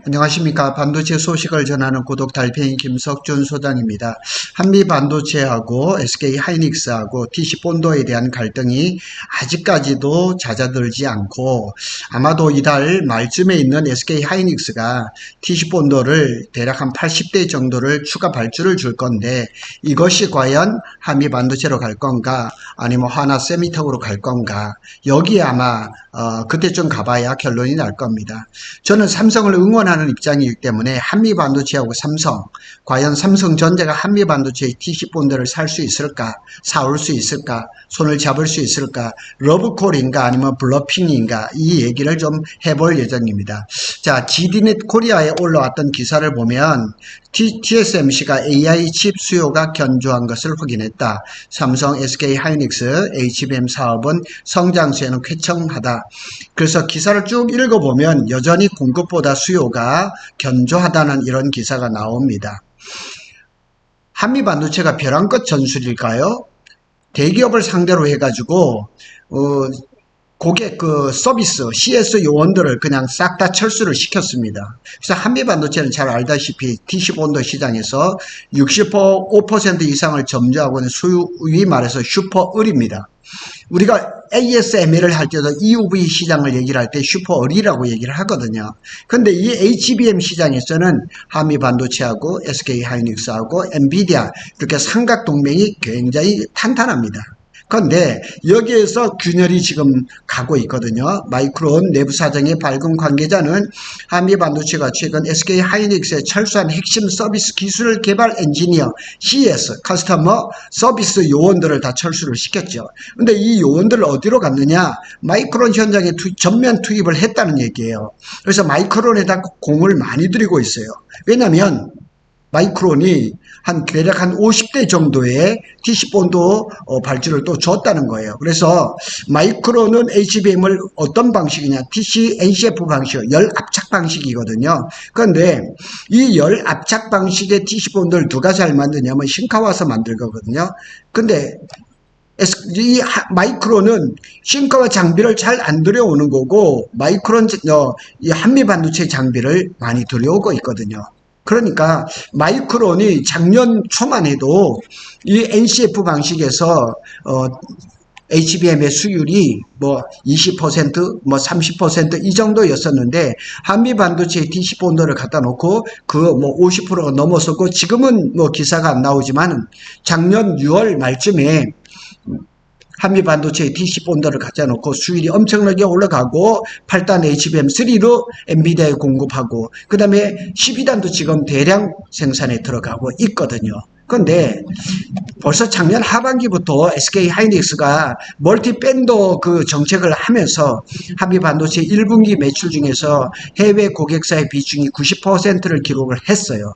안녕하십니까. 반도체 소식을 전하는 구독 달팽이 김석준 소장입니다. 한미 반도체하고 SK 하이닉스하고 TC 본도에 대한 갈등이 아직까지도 잦아들지 않고, 아마도 이달 말쯤에 있는 SK 하이닉스가 TC 본도를 대략 한 80대 정도를 추가 발주를 줄 건데, 이것이 과연 한미 반도체로 갈 건가 아니면 하나 세미텍으로 갈 건가, 여기에 아마 그때쯤 가봐야 결론이 날 겁니다. 저는 삼성을 응원하는 입장이기 때문에 한미 반도체하고 삼성, 과연 삼성전자가 한미 반도체의 TC 본드를 살 수 있을까, 사올 수 있을까, 손을 잡을 수 있을까, 러브콜인가 아니면 블러핑인가, 이 얘기를 좀 해볼 예정입니다. 자, GD넷 코리아에 올라왔던 기사를 보면 TSMC가 AI 칩 수요가 견조한 것을 확인했다. 삼성, SK 하이닉스, HBM 사업은 성장세는 쾌청하다. 그래서 기사를 쭉 읽어보면 여전히 공급보다 수요가 견조하다는 이런 기사가 나옵니다. 한미 반도체가 벼랑 끝 전술일까요? 대기업을 상대로 해가지고 고객 서비스 CS 요원들을 그냥 싹 다 철수를 시켰습니다. 그래서 한미 반도체는 잘 알다시피 TC 본도 시장에서 65% 이상을 점유하고 있는 소위 말해서 슈퍼을입니다. 우리가 ASML을 할 때도 EUV 시장을 얘기를 할 때 슈퍼을이라고 얘기를 하거든요. 근데 이 HBM 시장에서는 한미 반도체하고 SK 하이닉스하고 엔비디아 이렇게 삼각 동맹이 굉장히 탄탄합니다. 그런데 여기에서 균열이 지금 가고 있거든요. 마이크론 내부 사정의 밝은 관계자는 한미 반도체가 최근 SK 하이닉스에 철수한 핵심 서비스 기술 개발 엔지니어 CS 커스터머 서비스 요원들을 다 철수를 시켰죠. 근데 이 요원들을 어디로 갔느냐? 마이크론 현장에 전면 투입을 했다는 얘기예요. 그래서 마이크론에다 공을 많이 들이고 있어요. 왜냐하면 마이크론이 대략 한 50대 정도의 TC 본도 발주를 또 줬다는 거예요. 그래서 마이크론은 HBM을 어떤 방식이냐? TC NCF 방식, 열 압착 방식이거든요. 그런데 이 열 압착 방식의 TC 본도를 누가 잘 만드냐면 싱카와서 만들 거거든요. 근데 이 마이크론은 싱카와 장비를 잘 안 들여오는 거고, 마이크론 이 한미 반도체 장비를 많이 들여오고 있거든요. 그러니까 마이크론이 작년 초만 해도 이 NCF 방식에서 HBM의 수율이 뭐 20%, 뭐 30% 이 정도였었는데, 한미 반도체의 TC 본도를 갖다 놓고 그 뭐 50%가 넘었었고, 지금은 뭐 기사가 안 나오지만 작년 6월 말쯤에 한미 반도체의 TC 본드를 갖다 놓고 수율이 엄청나게 올라가고 8단 HBM3로 엔비디아에 공급하고, 그 다음에 12단도 지금 대량 생산에 들어가고 있거든요. 그런데 벌써 작년 하반기부터 SK 하이닉스가 멀티밴더 그 정책을 하면서 한미 반도체 1분기 매출 중에서 해외 고객사의 비중이 90%를 기록을 했어요.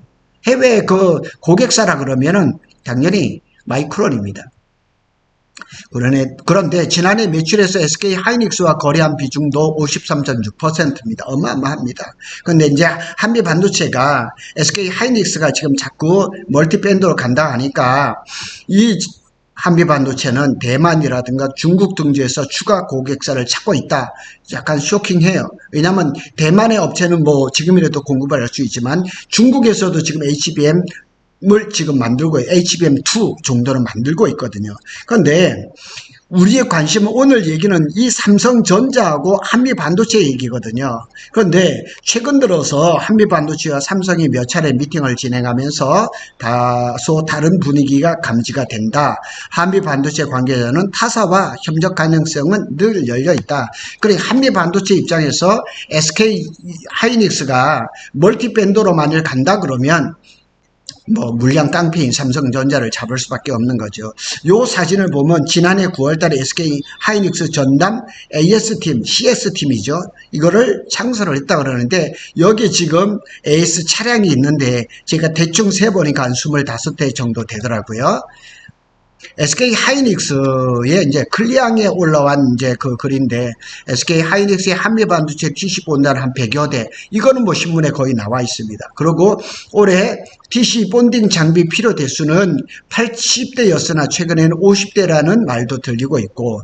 해외 그 고객사라 그러면은 당연히 마이크론입니다. 그런데 지난해 매출에서 SK 하이닉스와 거래한 비중도 53.6%입니다. 어마어마합니다. 그런데 이제 한미 반도체가 SK 하이닉스가 지금 자꾸 멀티밴드로 간다 하니까 이 한미 반도체는 대만이라든가 중국 등지에서 추가 고객사를 찾고 있다. 약간 쇼킹해요. 왜냐하면 대만의 업체는 뭐 지금이라도 공급을 할 수 있지만 중국에서도 지금 HBM 을 지금 만들고 HBM2 정도는 만들고 있거든요. 그런데 우리의 관심은, 오늘 얘기는 이 삼성전자하고 한미 반도체 얘기거든요. 그런데 최근 들어서 한미 반도체와 삼성이 몇 차례 미팅을 진행하면서 다소 다른 분위기가 감지가 된다. 한미 반도체 관계자는 타사와 협력 가능성은 늘 열려 있다. 그리고 한미 반도체 입장에서 SK 하이닉스가 멀티밴더로 만일 간다 그러면 뭐 물량 깡패인 삼성전자를 잡을 수밖에 없는 거죠. 요 사진을 보면 지난해 9월달에 SK 하이닉스 전담 AS팀, CS팀이죠. 이거를 창설을 했다 그러는데, 여기 지금 AS 차량이 있는데 제가 대충 세보니까 한 25대 정도 되더라고요. SK 하이닉스의 이제 클리앙에 올라온 이제 그 글인데, SK 하이닉스의 한미 반도체 TC 본드는 한 100여 대, 이거는 뭐 신문에 거의 나와 있습니다. 그리고 올해 TC 본딩 장비 필요 대수는 80대였으나 최근에는 50대라는 말도 들리고 있고,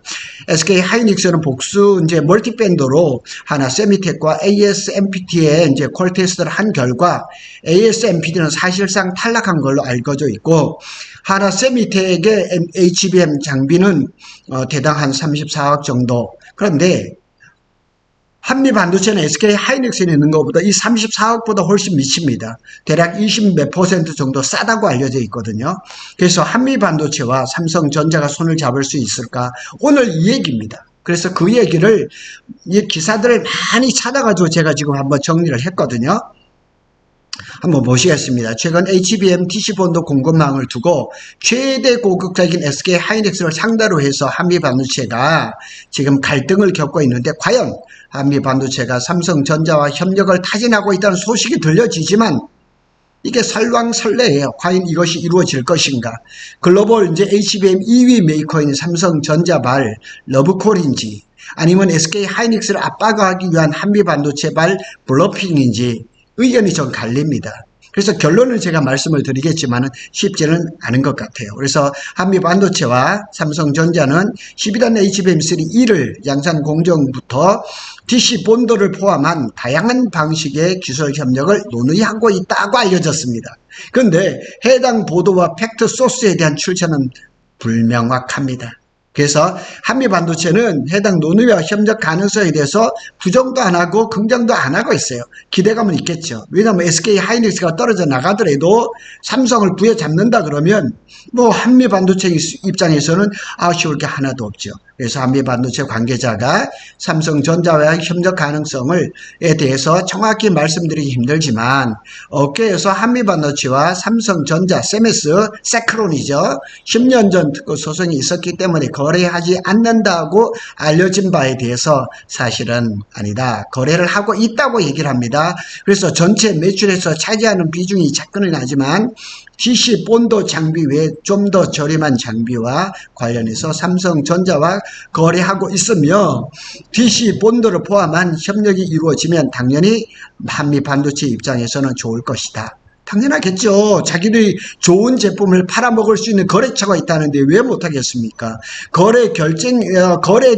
SK 하이닉스는 복수 이제 멀티밴더로 하나 세미텍과 ASMPT의 이제 콜 테스트를 한 결과 ASMPT는 사실상 탈락한 걸로 알려져 있고, 하나 세미텍의 HBM 장비는 대당 한 34억 정도. 그런데 한미 반도체는 SK 하이닉스에 있는 것보다 이 34억보다 훨씬 미칩니다. 대략 20 몇 % 정도 싸다고 알려져 있거든요. 그래서 한미 반도체와 삼성전자가 손을 잡을 수 있을까? 오늘 이 얘기입니다. 그래서 그 얘기를 이 기사들을 많이 찾아가지고 제가 지금 한번 정리를 했거든요. 한번 보시겠습니다. 최근 HBM TC본드 공급망을 두고 최대 고객적인 SK 하이닉스를 상대로 해서 한미 반도체가 지금 갈등을 겪고 있는데, 과연 한미 반도체가 삼성전자와 협력을 타진하고 있다는 소식이 들려지지만 이게 설왕설래예요. 과연 이것이 이루어질 것인가? 글로벌 이제 HBM 2위 메이커인 삼성전자발 러브콜인지, 아니면 SK 하이닉스를 압박하기 위한 한미 반도체발 블러핑인지 의견이 좀 갈립니다. 그래서 결론을 제가 말씀을 드리겠지만 쉽지는 않은 것 같아요. 그래서 한미 반도체와 삼성전자는 11단 HBM3 1을 양산 공정부터 DC 본드를 포함한 다양한 방식의 기술 협력을 논의하고 있다고 알려졌습니다. 그런데 해당 보도와 팩트 소스에 대한 출처는 불명확합니다. 그래서 한미 반도체는 해당 논의와 협력 가능성에 대해서 부정도 안 하고 긍정도 안 하고 있어요. 기대감은 있겠죠. 왜냐하면 SK 하이닉스가 떨어져 나가더라도 삼성을 부여잡는다 그러면 뭐 한미 반도체 입장에서는 아쉬울 게 하나도 없죠. 그래서 한미 반도체 관계자가 삼성전자와의 협력 가능성에 대해서 정확히 말씀드리기 힘들지만, 업계에서 한미 반도체와 삼성전자, 세메스, 세크론이죠. 10년 전 특허 소송이 있었기 때문에 거래하지 않는다고 알려진 바에 대해서 사실은 아니다, 거래를 하고 있다고 얘기를 합니다. 그래서 전체 매출에서 차지하는 비중이 작게는 하지만 DC 본드 장비 외에 좀 더 저렴한 장비와 관련해서 삼성전자와 거래하고 있으며, DC 본드를 포함한 협력이 이루어지면 당연히 한미 반도체 입장에서는 좋을 것이다. 당연하겠죠. 자기들이 좋은 제품을 팔아먹을 수 있는 거래처가 있다는데 왜 못하겠습니까? 거래에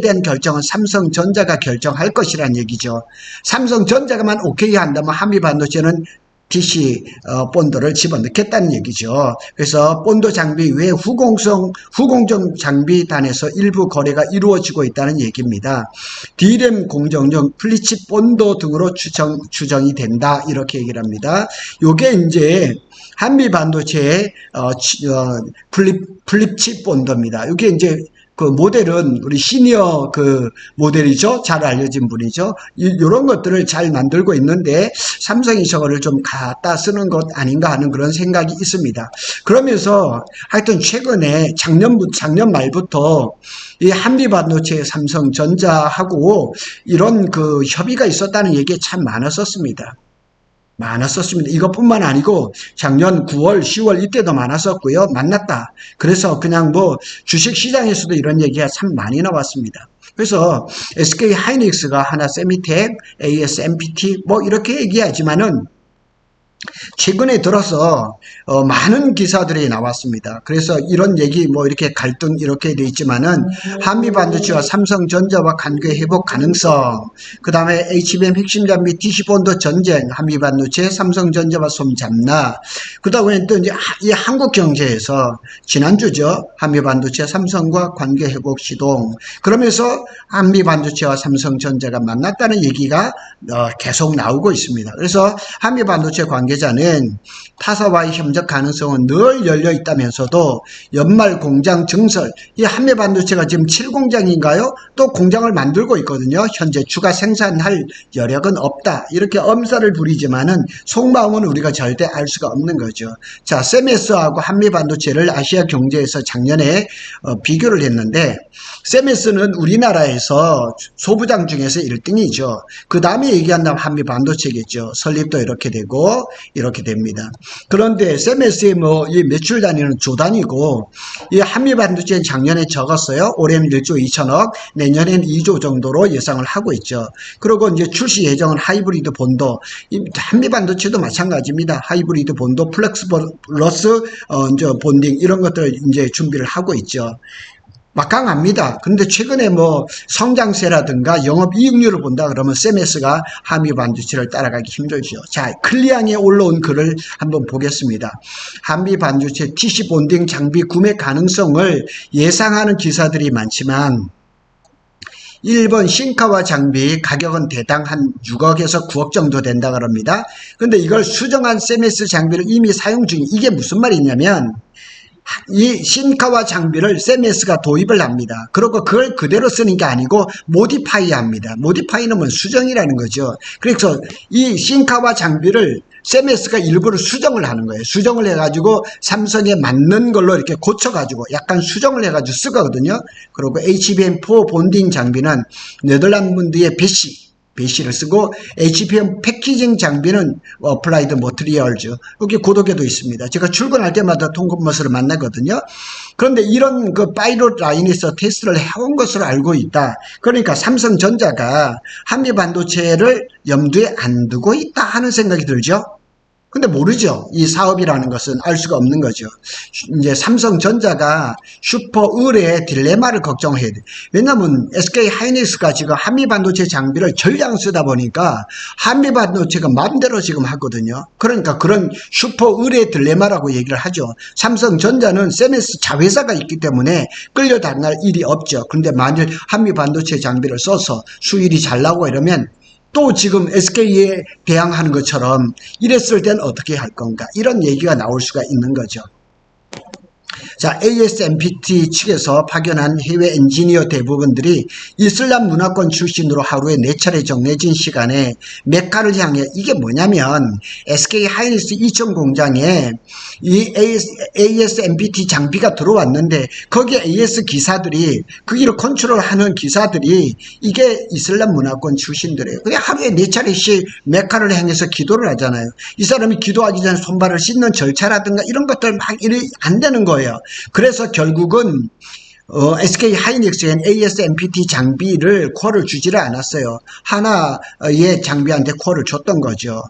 대한 결정은 삼성전자가 결정할 것이란 얘기죠. 삼성전자가만 오케이 한다면 한미 반도체는 DC 본드를 집어넣겠다는 얘기죠. 그래서 본드 장비 외 후공정 장비단에서 일부 거래가 이루어지고 있다는 얘기입니다. D램 공정용 플립칩 본드 등으로 추정이 된다, 이렇게 얘기를 합니다. 요게 이제 한미 반도체의 플립칩 본드입니다. 이게 이제 그 모델은 우리 시니어 그 모델이죠. 잘 알려진 분이죠. 이런 것들을 잘 만들고 있는데 삼성이 저거를 좀 갖다 쓰는 것 아닌가 하는 그런 생각이 있습니다. 그러면서 하여튼 최근에 작년 말부터 이 한미 반도체 삼성전자하고 이런 그 협의가 있었다는 얘기 참 많았었습니다. 이것뿐만 아니고 작년 9월, 10월 이때도 많았었고요. 만났다. 그래서 그냥 뭐 주식시장에서도 이런 얘기가 참 많이 나왔습니다. 그래서 SK 하이닉스가 하나 세미텍, ASMPT 뭐 이렇게 얘기하지만은 최근에 들어서 많은 기사들이 나왔습니다. 그래서 이런 얘기 뭐 이렇게 갈등 이렇게 돼 있지만은 한미 반도체와 삼성전자와 관계 회복 가능성, 그 다음에 HBM 핵심 장비 DC 본드 전쟁, 한미 반도체 삼성전자와 손 잡나, 그 다음에 또 이제 이 한국 경제에서 지난주죠, 한미 반도체 삼성과 관계 회복 시동, 그러면서 한미 반도체와 삼성전자가 만났다는 얘기가 계속 나오고 있습니다. 그래서 한미 반도체 관계자는 타사와의 협력 가능성은 늘 열려 있다면서도 연말 공장 증설, 이 한미 반도체가 지금 7공장인가요? 또 공장을 만들고 있거든요. 현재 추가 생산할 여력은 없다, 이렇게 엄살을 부리지만은 속마음은 우리가 절대 알 수가 없는 거죠. 자, 세메스하고 한미 반도체를 아시아 경제에서 작년에 비교를 했는데, 세메스는 우리나라에서 소부장 중에서 1등이죠. 그 다음에 얘기한다면 한미 반도체겠죠. 설립도 이렇게 되고 이렇게 됩니다. 그런데 SMS의 이 매출 단위는 조 단위고, 이 한미반도체는 작년에 적었어요. 올해는 1조 2천억, 내년엔 2조 정도로 예상을 하고 있죠. 그리고 이제 출시 예정은 하이브리드 본도, 한미반도체도 마찬가지입니다. 하이브리드 본도, 플렉스플러스 이제 본딩 이런 것들 이제 준비를 하고 있죠. 막강합니다. 그런데 최근에 성장세라든가 영업이익률을 본다 그러면 SMS가 한미반도체를 따라가기 힘들죠. 자, 클리앙에 올라온 글을 한번 보겠습니다. 한미반도체 TC 본딩 장비 구매 가능성을 예상하는 기사들이 많지만 1번 신카와 장비 가격은 대당 한 6억에서 9억 정도 된다 그럽니다. 근데 이걸 수정한 SMS 장비를 이미 사용 중인, 이게 무슨 말이냐면 이 신카와 장비를 SMS가 도입을 합니다. 그리고 그걸 그대로 쓰는 게 아니고 모디파이 합니다. 모디파이는 수정이라는 거죠. 그래서 이 신카와 장비를 SMS가 일부러 수정을 하는 거예요. 수정을 해가지고 삼성에 맞는 걸로 이렇게 고쳐가지고 약간 수정을 해가지고 쓰거든요. 그리고 HBM4 본딩 장비는 네덜란드의 배시를 쓰고, HBM 패키징 장비는 어플라이드 머티리얼즈, 여기 고독에도 있습니다. 제가 출근할 때마다 통근버스를 만나거든요. 그런데 이런 파이롯 라인에서 테스트를 해온 것으로 알고 있다. 그러니까 삼성전자가 한미반도체를 염두에 안 두고 있다 하는 생각이 들죠. 근데 모르죠. 이 사업이라는 것은 알 수가 없는 거죠. 이제 삼성전자가 슈퍼 의뢰의 딜레마를 걱정해야 돼. 왜냐면 SK 하이닉스가 지금 한미반도체 장비를 전량 쓰다 보니까 한미반도체가 마음대로 지금 하거든요. 그러니까 그런 슈퍼 의뢰의 딜레마라고 얘기를 하죠. 삼성전자는 SMS 자회사가 있기 때문에 끌려다닐 일이 없죠. 그런데 만일 한미반도체 장비를 써서 수율이 잘 나오고 이러면 또 지금 SK에 대항하는 것처럼 이랬을 땐 어떻게 할 건가, 이런 얘기가 나올 수가 있는 거죠. 자, ASMPT 측에서 파견한 해외 엔지니어 대부분들이 이슬람 문화권 출신으로 하루에 4차례 정해진 시간에 메카를 향해, 이게 뭐냐면 SK 하이닉스 이천 공장에 이 ASMPT 장비가 들어왔는데 거기에 AS 기사들이, 거기를 컨트롤하는 기사들이 이게 이슬람 문화권 출신들이에요. 그게 하루에 4차례씩 메카를 향해서 기도를 하잖아요. 이 사람이 기도하기 전에 손발을 씻는 절차라든가 이런 것들 막 안 되는 거예요. 그래서 결국은 SK 하이닉스엔 ASMPT 장비를 콜을 주지를 않았어요. 하나의 장비한테 콜을 줬던 거죠.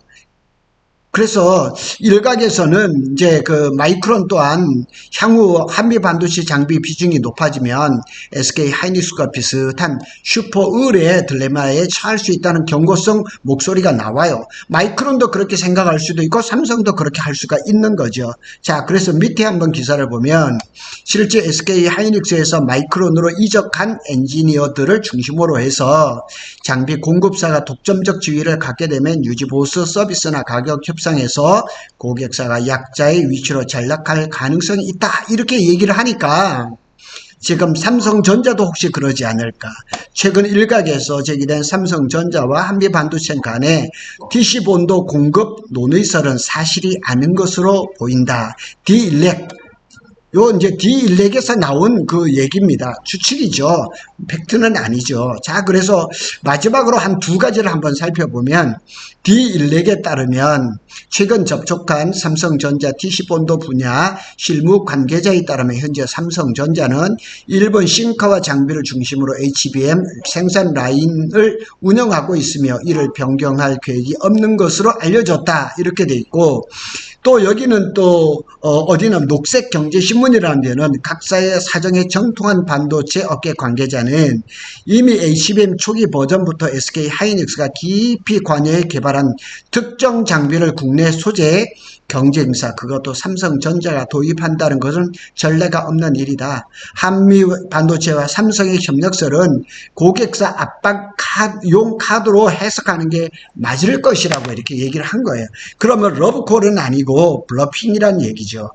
그래서 일각에서는 이제 마이크론 또한 향후 한미 반도체 장비 비중이 높아지면 SK 하이닉스과 비슷한 슈퍼 의뢰 딜레마에 처할 수 있다는 경고성 목소리가 나와요. 마이크론도 그렇게 생각할 수도 있고 삼성도 그렇게 할 수가 있는 거죠. 자, 그래서 밑에 한번 기사를 보면 실제 SK 하이닉스에서 마이크론으로 이적한 엔지니어들을 중심으로 해서 장비 공급사가 독점적 지위를 갖게 되면 유지보수 서비스나 가격 협상에서 고객사가 약자의 위치로 전락할 가능성이 있다, 이렇게 얘기를 하니까 지금 삼성전자도 혹시 그러지 않을까. 최근 일각에서 제기된 삼성전자와 한미반도체 간의 TC본도 공급 논의설은 사실이 아닌 것으로 보인다. D-일렉, 요 이제 D-일렉에서 나온 그 얘기입니다. 추측이죠. 팩트는 아니죠. 자, 그래서 마지막으로 한 두 가지를 한번 살펴보면, D-일렉에 따르면 최근 접촉한 삼성전자 TC본도 분야 실무 관계자에 따르면 현재 삼성전자는 일본 싱카와 장비를 중심으로 HBM 생산 라인을 운영하고 있으며 이를 변경할 계획이 없는 것으로 알려졌다, 이렇게 돼 있고, 또 여기는 또 어디는 녹색경제신문이라는 데는 각사의 사정에 정통한 반도체 업계 관계자는 이미 HBM 초기 버전부터 SK 하이닉스가 깊이 관여해 개발한 특정 장비를 국내 소재 경쟁사, 그것도 삼성전자가 도입한다는 것은 전례가 없는 일이다. 한미 반도체와 삼성의 협력설은 고객사 압박용 카드로 해석하는 게 맞을 것이라고 이렇게 얘기를 한 거예요. 그러면 러브콜은 아니고 블러핑이란 얘기죠.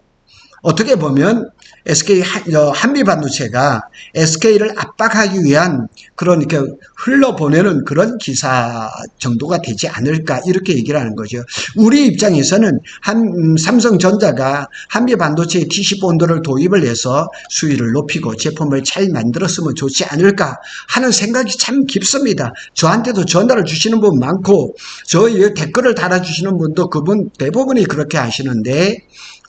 어떻게 보면 한미반도체가 SK를 압박하기 위한 그런 이렇게 흘러보내는 그런 기사 정도가 되지 않을까 이렇게 얘기를 하는 거죠. 우리 입장에서는 삼성전자가 한미반도체의 TC본드를 도입을 해서 수위를 높이고 제품을 잘 만들었으면 좋지 않을까 하는 생각이 참 깊습니다. 저한테도 전화를 주시는 분 많고 저희 댓글을 달아주시는 분도 그분 대부분이 그렇게 하시는데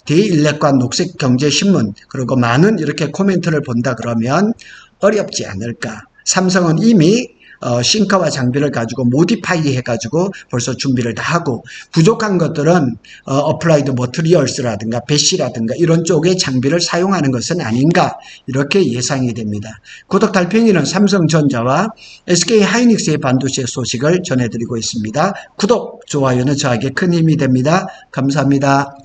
대일렉과 녹색경제신문 그리고 많은 이렇게 코멘트를 본다 그러면 어렵지 않을까. 삼성은 이미 싱커와 장비를 가지고 모디파이 해가지고 벌써 준비를 다 하고 부족한 것들은 어플라이드 머트리얼스라든가 배시라든가 이런 쪽의 장비를 사용하는 것은 아닌가 이렇게 예상이 됩니다. 구독 달팽이는 삼성전자와 SK하이닉스의 반도체 소식을 전해드리고 있습니다. 구독, 좋아요는 저에게 큰 힘이 됩니다. 감사합니다.